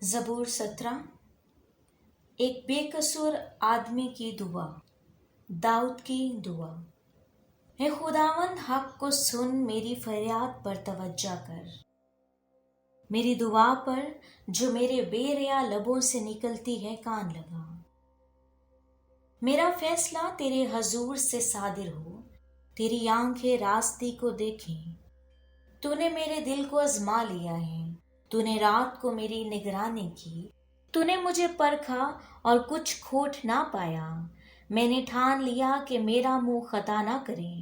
ज़बूर 17। एक बेकसूर आदमी की दुआ। दाऊद की दुआ। हे खुदावंद, हक को सुन, मेरी फरियाद पर तवज्जो कर। मेरी दुआ पर जो मेरे बेरिया लबों से निकलती है कान लगा। मेरा फैसला तेरे हजूर से सादिर हो, तेरी आंखें रास्ते को देखें। तूने मेरे दिल को आजमा लिया है, तूने रात को मेरी निगरानी की। तूने मुझे परखा और कुछ खोट ना पाया। मैंने ठान लिया कि मेरा मुंह खता ना करे।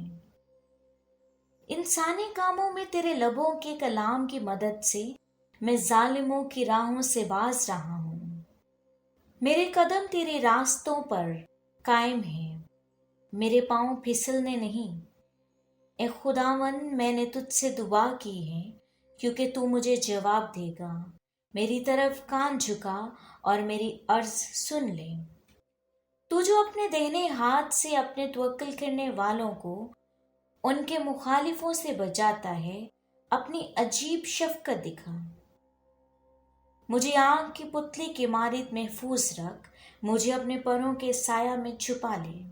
इंसानी कामों में तेरे लबों के कलाम की मदद से मैं जालिमों की राहों से बाज रहा हूँ। मेरे कदम तेरे रास्तों पर कायम हैं, मेरे पांव फिसलने नहीं। ए खुदावन, मैंने तुझसे दुआ की है क्योंकि तू मुझे जवाब देगा। मेरी तरफ कान झुका और मेरी अर्ज सुन ले। तू जो अपने दाहिने हाथ से अपने तवक्कुल करने वालों को उनके मुखालिफों से बचाता है, अपनी अजीब शफकत दिखा। मुझे आग की पुतली के मारिद महफूज रख, मुझे अपने परों के साया में छुपा ले।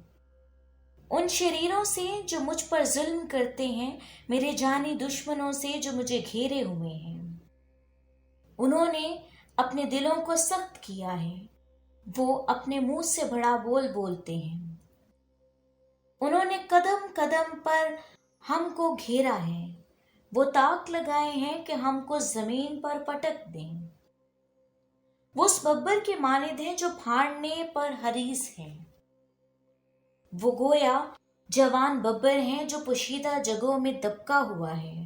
उन शरीरों से जो मुझ पर जुल्म करते हैं, मेरे जानी दुश्मनों से जो मुझे घेरे हुए हैं। उन्होंने अपने दिलों को सख्त किया है, वो अपने मुंह से बड़ा बोल बोलते हैं। उन्होंने कदम कदम पर हमको घेरा है, वो ताक लगाए हैं कि हमको जमीन पर पटक दें। वो उस बब्बर के मानिद हैं जो फाड़ने पर हरीस है। वो गोया जवान बब्बर हैं जो पोशीदा जगहों में दबका हुआ है।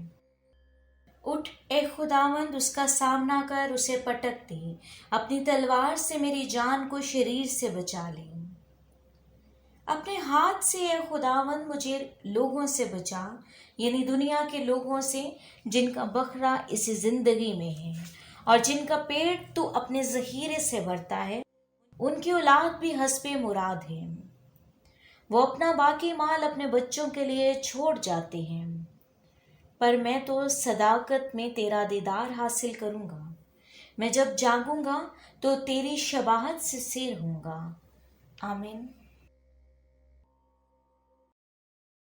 उठ ए खुदावंद, उसका सामना कर, उसे पटक दे। अपनी तलवार से मेरी जान को शरीर से बचा ले। अपने हाथ से ए खुदावंद मुझे लोगों से बचा, यानी दुनिया के लोगों से जिनका बखरा इस जिंदगी में है और जिनका पेट तू अपने जहीरे से भरता है। उनकी औलाद भी हस्बे मुराद है। वो अपना बाकी माल अपने बच्चों के लिए छोड़ जाते हैं, पर मैं तो सदाकत में तेरा दीदार हासिल करूंगा। मैं जब जागूंगा तो तेरी शबाहत से सैर होऊंगा। आमीन।